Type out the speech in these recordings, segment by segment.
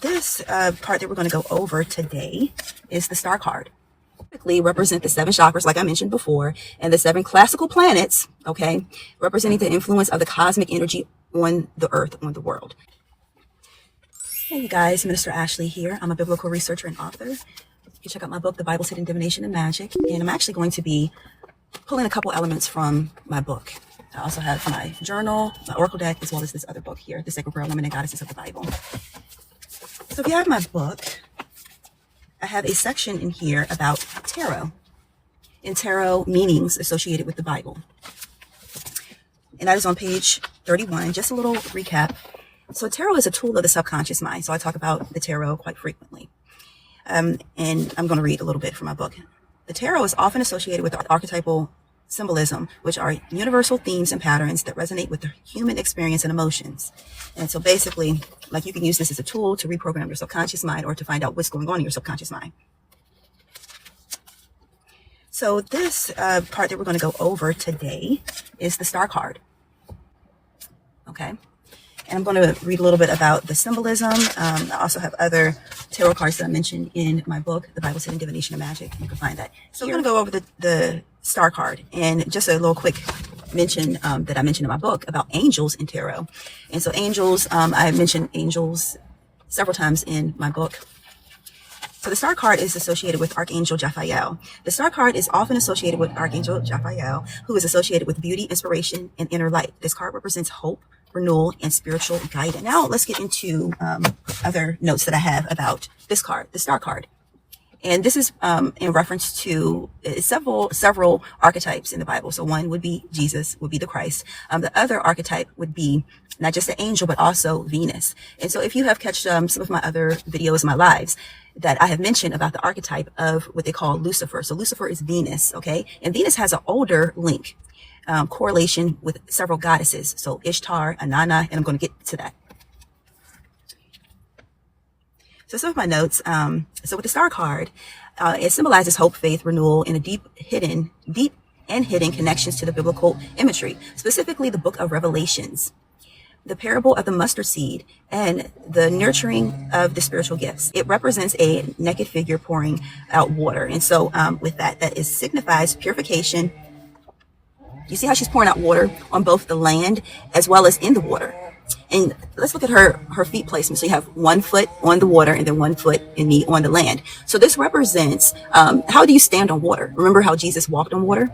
This part that we're going to go over today is the star card. Typically represent the 7 chakras, like I mentioned before, and the 7 classical planets, okay, representing the influence of the cosmic energy on the earth, on the world. Hey, you guys, Minister Ashley here. I'm a biblical researcher and author. You can check out my book, The Bible's Hidden Divination and Magic, and I'm actually going to be pulling a couple elements from my book. I also have my journal, my oracle deck, as well as this other book here, The Sacred Prayer Women and Goddesses of the Bible. So if you have my book, I have a section in here about tarot and tarot meanings associated with the Bible. And that is on page 31. Just a little recap. So tarot is a tool of the subconscious mind. So I talk about the tarot quite frequently. And I'm going to read a little bit from my book. The tarot is often associated with archetypal symbolism, which are universal themes and patterns that resonate with the human experience and emotions. And so basically, like, you can use this as a tool to reprogram your subconscious mind or to find out what's going on in your subconscious mind. So this part that we're going to go over today is the star card. Okay. And I'm going to read a little bit about the symbolism. I also have other tarot cards that I mentioned in my book, The Bible's Hidden Divination and Magic. You can find that. So we're going to go over the star card, and just a little quick mention that I mentioned in my book about angels in tarot. And so angels, I mentioned angels several times in my book. So the star card is associated with Archangel Raphael. The star card is often associated with Archangel Raphael, who is associated with beauty, inspiration, and inner light. This card represents hope, renewal, and spiritual guidance. Now let's get into other notes that I have about this card, the star card. And this is in reference to several archetypes in the Bible. So one would be Jesus, would be the Christ. The other archetype would be not just the angel, but also Venus. And so if you have catched some of my other videos, my lives, that I have mentioned about the archetype of what they call Lucifer. So Lucifer is Venus, okay? And Venus has an older link, correlation with several goddesses. So Ishtar, Inanna, and I'm going to get to that. So some of my notes, so with the star card, it symbolizes hope, faith, renewal, and a deep and hidden connections to the biblical imagery, specifically the book of Revelations, the parable of the mustard seed, and the nurturing of the spiritual gifts. It represents a naked figure pouring out water. And so with that signifies purification. You see how she's pouring out water on both the land as well as in the water. And let's look at her feet placement. So you have 1 foot on the water and then 1 foot on the land. So this represents, how do you stand on water? Remember how Jesus walked on water?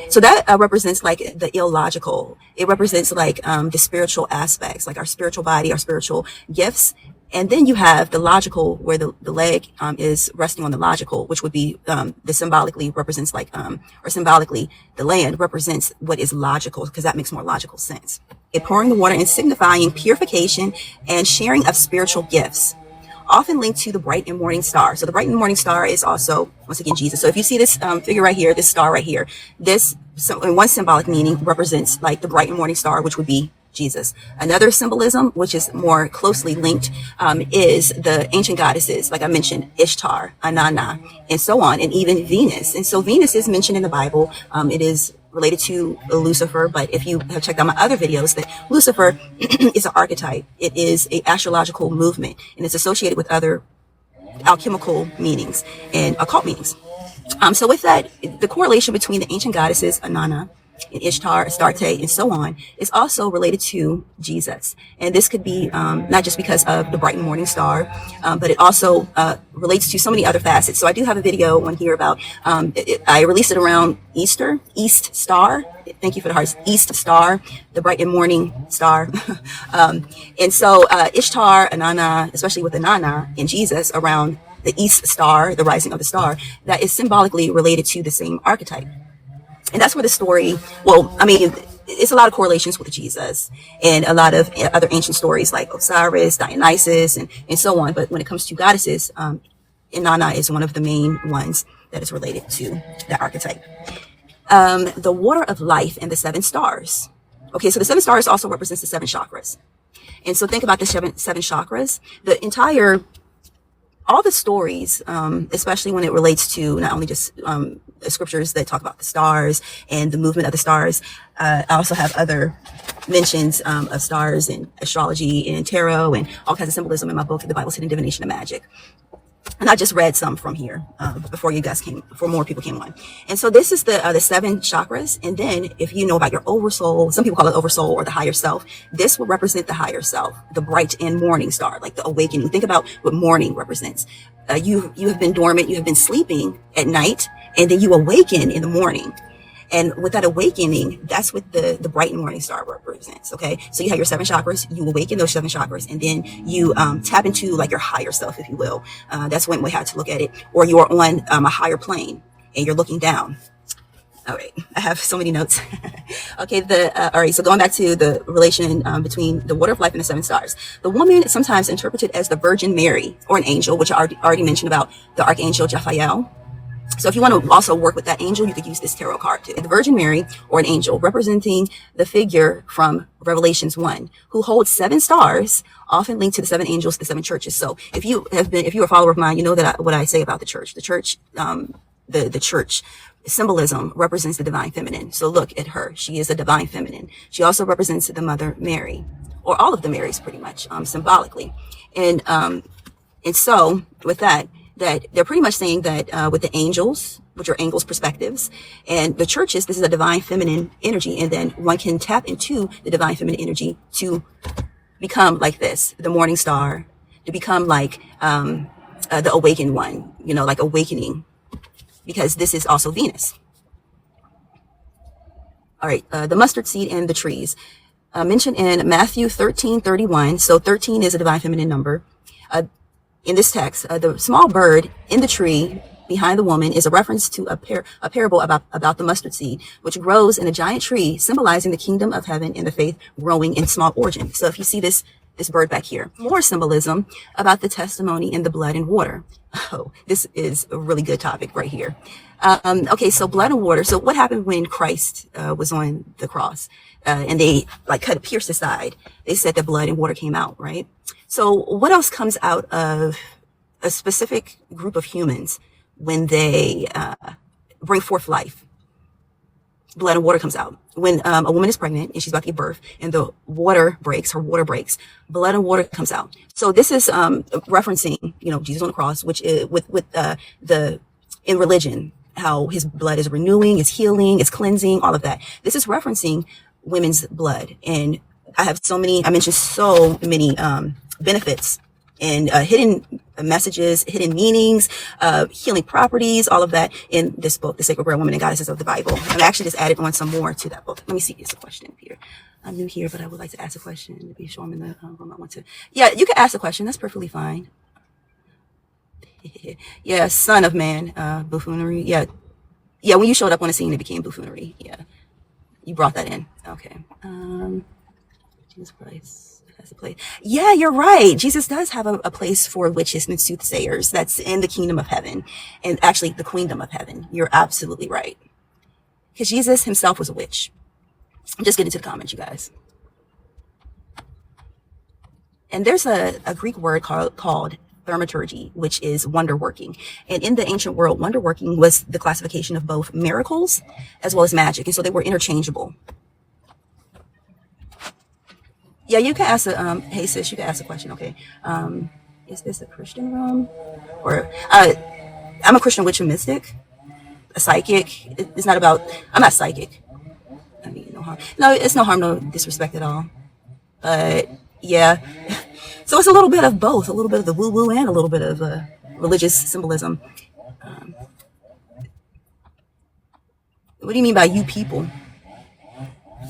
So that represents like the illogical. It represents like the spiritual aspects, like our spiritual body, our spiritual gifts. And then you have the logical, where the leg is resting on the logical, which would be the symbolically represents like, or symbolically, the land represents what is logical, because that makes more logical sense. It pouring the water and signifying purification and sharing of spiritual gifts, often linked to the bright and morning star. So the bright and morning star is also, once again, Jesus. So if you see this figure right here, this star right here, this, so in one symbolic meaning, represents like the bright and morning star, which would be Jesus. Another symbolism, which is more closely linked, is the ancient goddesses, like I mentioned, Ishtar, Inanna, and so on, and even Venus. And so Venus is mentioned in the Bible. It is related to Lucifer, but if you have checked out my other videos, that Lucifer is an archetype. It is an astrological movement, and it's associated with other alchemical meanings and occult meanings. So with that, the correlation between the ancient goddesses, Inanna, and Ishtar, Astarte, and so on, is also related to Jesus. And this could be not just because of the bright and morning star, but it also relates to so many other facets. So I do have a video on here about, I released it around Easter, East Star. Thank you for the hearts. East Star, the bright and morning star. And so Ishtar, Inanna, especially with Inanna and Jesus around the East Star, the rising of the star, that is symbolically related to the same archetype. And that's where the story, well, I mean, it's a lot of correlations with Jesus and a lot of other ancient stories like Osiris, Dionysus, and so on. But when it comes to goddesses, Inanna is one of the main ones that is related to the archetype. The water of life and the 7 stars. Okay, so the 7 stars also represents the 7 chakras. And so think about the seven chakras. The entire, all the stories, especially when it relates to not only just scriptures that talk about the stars and the movement of the stars. I also have other mentions of stars and astrology and tarot and all kinds of symbolism in my book, The Bible's Hidden Divination and Magic. And I just read some from here before more people came on. And so this is the 7 chakras. And then if you know about your oversoul, some people call it oversoul or the higher self, this will represent the higher self, the bright and morning star, like the awakening. Think about what morning represents. You have been dormant, you have been sleeping at night, and then you awaken in the morning. And with that awakening, that's what the bright and morning star represents. Okay. So you have your 7 chakras, you awaken those 7 chakras, and then you tap into like your higher self, if you will. That's one way how to look at it. Or you are on a higher plane and you're looking down. All right. I have so many notes. Okay. All right. So going back to the relation between the water of life and the 7 stars, the woman is sometimes interpreted as the Virgin Mary or an angel, which I already mentioned about the Archangel Raphael. So if you want to also work with that angel, you could use this tarot card too. The Virgin Mary or an angel representing the figure from Revelations 1 who holds 7 stars, often linked to the 7 angels, the 7 churches. So if you're a follower of mine, you know that what I say about the church. The church, the church symbolism represents the divine feminine. So look at her. She is a divine feminine. She also represents the Mother Mary, or all of the Marys pretty much, symbolically. And so with that they're pretty much saying that with the angels, which are angels' perspectives, and the churches, this is a divine feminine energy, and then one can tap into the divine feminine energy to become like this, the morning star, to become like the awakened one, like awakening, because this is also Venus. All right, the mustard seed and the trees. Mentioned in Matthew 13:31, so 13 is a divine feminine number. In this text, the small bird in the tree behind the woman is a reference to a parable about the mustard seed, which grows in a giant tree, symbolizing the kingdom of heaven and the faith growing in small origin. So if you see this bird back here, more symbolism about the testimony in the blood and water. Oh, this is a really good topic right here. Okay, so blood and water. So what happened when Christ was on the cross and they pierced his side? They said that blood and water came out, right? So what else comes out of a specific group of humans when they bring forth life? Blood and water comes out. When a woman is pregnant and she's about to give birth and her water breaks, blood and water comes out. So this is referencing, Jesus on the cross, which is in religion, how his blood is renewing, is healing, is cleansing, all of that. This is referencing women's blood. And I mentioned so many benefits and hidden messages, hidden meanings, healing properties, all of that in this book, The Sacred Rare Women and Goddesses of the Bible. And I actually just added on some more to that book. Let me see. It's a question here. I'm new here, but I would like to ask a question to be sure I'm in the room I want to. Yeah, you can ask a question. That's perfectly fine. Yeah, son of man, buffoonery. Yeah, when you showed up on the scene, it became buffoonery. Yeah, you brought that in. Okay. Jesus Christ has a place. Yeah, you're right. Jesus does have a place for witches and soothsayers. That's in the kingdom of heaven, and actually the queendom of heaven. You're absolutely right. Because Jesus himself was a witch. I'm just getting to the comments, you guys. And there's a Greek word called thaumaturgy, which is wonder working. And in the ancient world, wonder working was the classification of both miracles as well as magic. And so they were interchangeable. Yeah, you can ask hey sis, you can ask a question. Okay. Is this a Christian room? Or, I'm a Christian witch and mystic, a psychic. It's not about, I'm not psychic. I mean, no harm. No, it's no harm, no disrespect at all. But yeah. So it's a little bit of both, a little bit of the woo-woo and a little bit of religious symbolism. What do you mean by you people?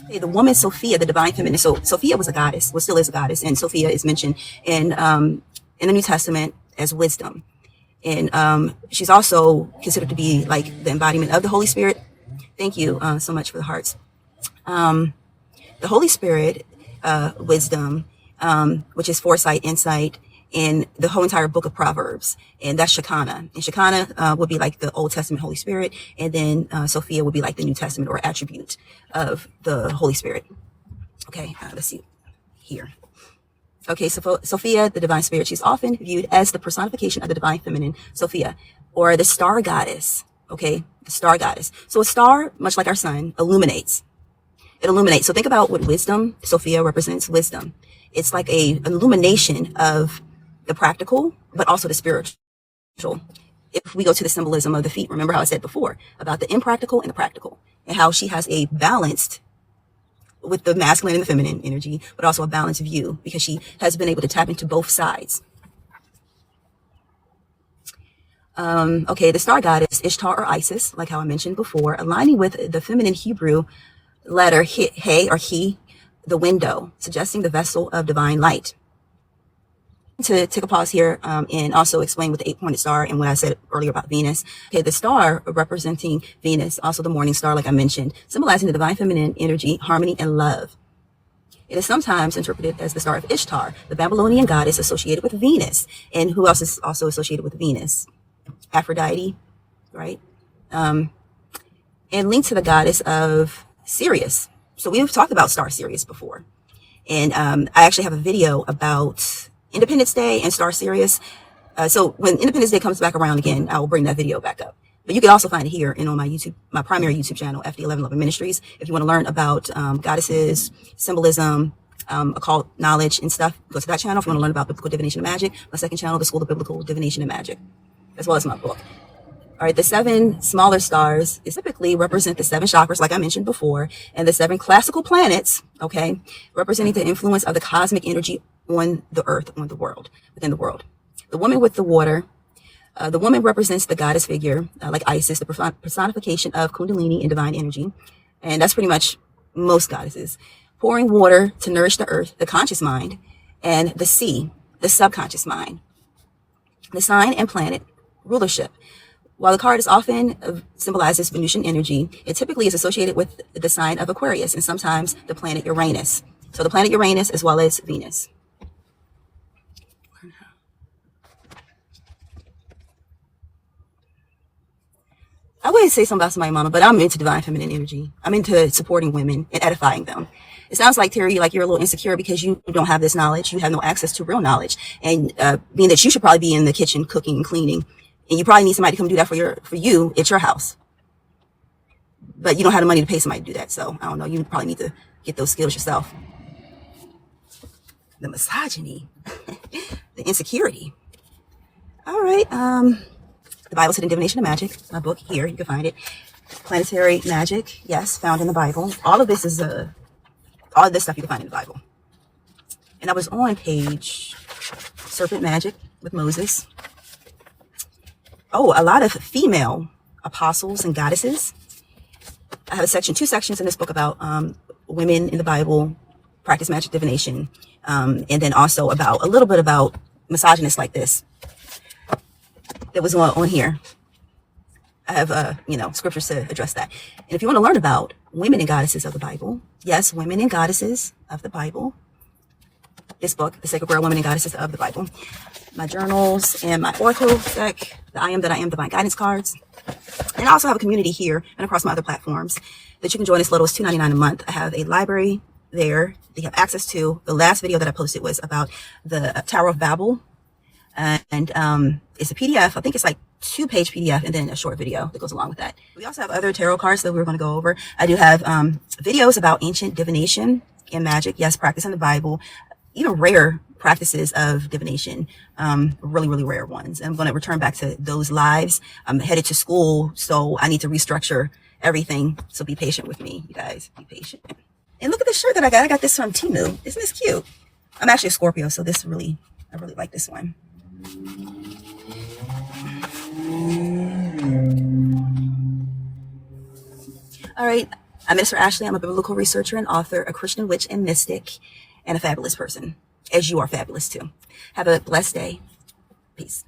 Okay, the woman Sophia, the divine feminine. So Sophia was a goddess, well, still is a goddess, and Sophia is mentioned in the New Testament as wisdom. And she's also considered to be like the embodiment of the Holy Spirit. Thank you so much for the hearts. The Holy Spirit, wisdom, which is foresight, insight, in the whole entire book of Proverbs. And that's Shekinah. And Shekinah would be like the Old Testament Holy Spirit. And then Sophia would be like the New Testament or attribute of the Holy Spirit. Okay, let's see here. Okay, so Sophia, the divine spirit, she's often viewed as the personification of the divine feminine, Sophia, or the star goddess. Okay, the star goddess. So a star, much like our sun, illuminates. It illuminates. So think about what wisdom, Sophia represents wisdom. It's like an illumination of the practical, but also the spiritual. If we go to the symbolism of the feet, remember how I said before about the impractical and the practical, and how she has a balanced with the masculine and the feminine energy, but also a balanced view because she has been able to tap into both sides. Okay, the star goddess, Ishtar or Isis, like how I mentioned before, aligning with the feminine Hebrew letter He or He, the window, suggesting the vessel of divine light. To take a pause here and also explain with the 8-pointed star and what I said earlier about Venus. Okay, the star representing Venus, also the morning star, like I mentioned, symbolizing the divine feminine energy, harmony, and love. It is sometimes interpreted as the star of Ishtar, the Babylonian goddess associated with Venus. And who else is also associated with Venus? Aphrodite, right? And linked to the goddess of Sirius. So we've talked about Star Sirius before. And I actually have a video about Independence Day and Star Sirius. So when Independence Day comes back around again, I will bring that video back up. But you can also find it here and on my YouTube, my primary YouTube channel, FD11 Loving Ministries. If you want to learn about goddesses, symbolism, occult knowledge and stuff, go to that channel. If you want to learn about biblical divination and magic, my second channel, the School of Biblical Divination and Magic, as well as my book. All right, the 7 smaller stars typically represent the 7 chakras, like I mentioned before, and the 7 classical planets, okay, representing the influence of the cosmic energy on the earth, on the world, within the world. The woman with the water, the woman represents the goddess figure, like Isis, the personification of Kundalini and divine energy. And that's pretty much most goddesses. Pouring water to nourish the earth, the conscious mind, and the sea, the subconscious mind. The sign and planet rulership. While the card is often symbolizes Venusian energy, it typically is associated with the sign of Aquarius and sometimes the planet Uranus. So the planet Uranus as well as Venus. I wouldn't say something about somebody's mama, but I'm into divine feminine energy. I'm into supporting women and edifying them. It sounds like, Terry, like you're a little insecure because you don't have this knowledge. You have no access to real knowledge. And being that you should probably be in the kitchen cooking and cleaning, and you probably need somebody to come do that for you at your house. But you don't have the money to pay somebody to do that. So I don't know. You probably need to get those skills yourself. The misogyny, the insecurity. All right. The Bible said in Divination and Magic, my book here, you can find it. Planetary magic, yes, found in the Bible. All of this is all of this stuff you can find in the Bible. And I was on page Serpent Magic with Moses. Oh, a lot of female apostles and goddesses. I have a 2 sections in this book about women in the Bible, practice magic divination, and then also about a little bit about misogynists like this. That was on here. I have, scriptures to address that. And if you want to learn about women and goddesses of the Bible, yes, women and goddesses of the Bible, this book, The Sacred Grail, Women and Goddesses of the Bible, my journals and my oracle deck, the I Am That I Am Divine Guidance cards. And I also have a community here and across my other platforms that you can join as little as $2.99 a month. I have a library there that you have access to. The last video that I posted was about the Tower of Babel. And it's a PDF. I think it's like 2-page PDF and then a short video that goes along with that. We also have other tarot cards that we're going to go over. I do have videos about ancient divination and magic. Yes, practice in the Bible. Even rare practices of divination. Really, really rare ones. I'm going to return back to those lives. I'm headed to school, so I need to restructure everything. So be patient with me, you guys. Be patient. And look at the shirt that I got. I got this from Temu. Isn't this cute? I'm actually a Scorpio, so I really like this one. All right, I'm Mr. Ashley. I'm a biblical researcher and author, a Christian witch and mystic, and a fabulous person, as you are fabulous too. Have a blessed day. Peace.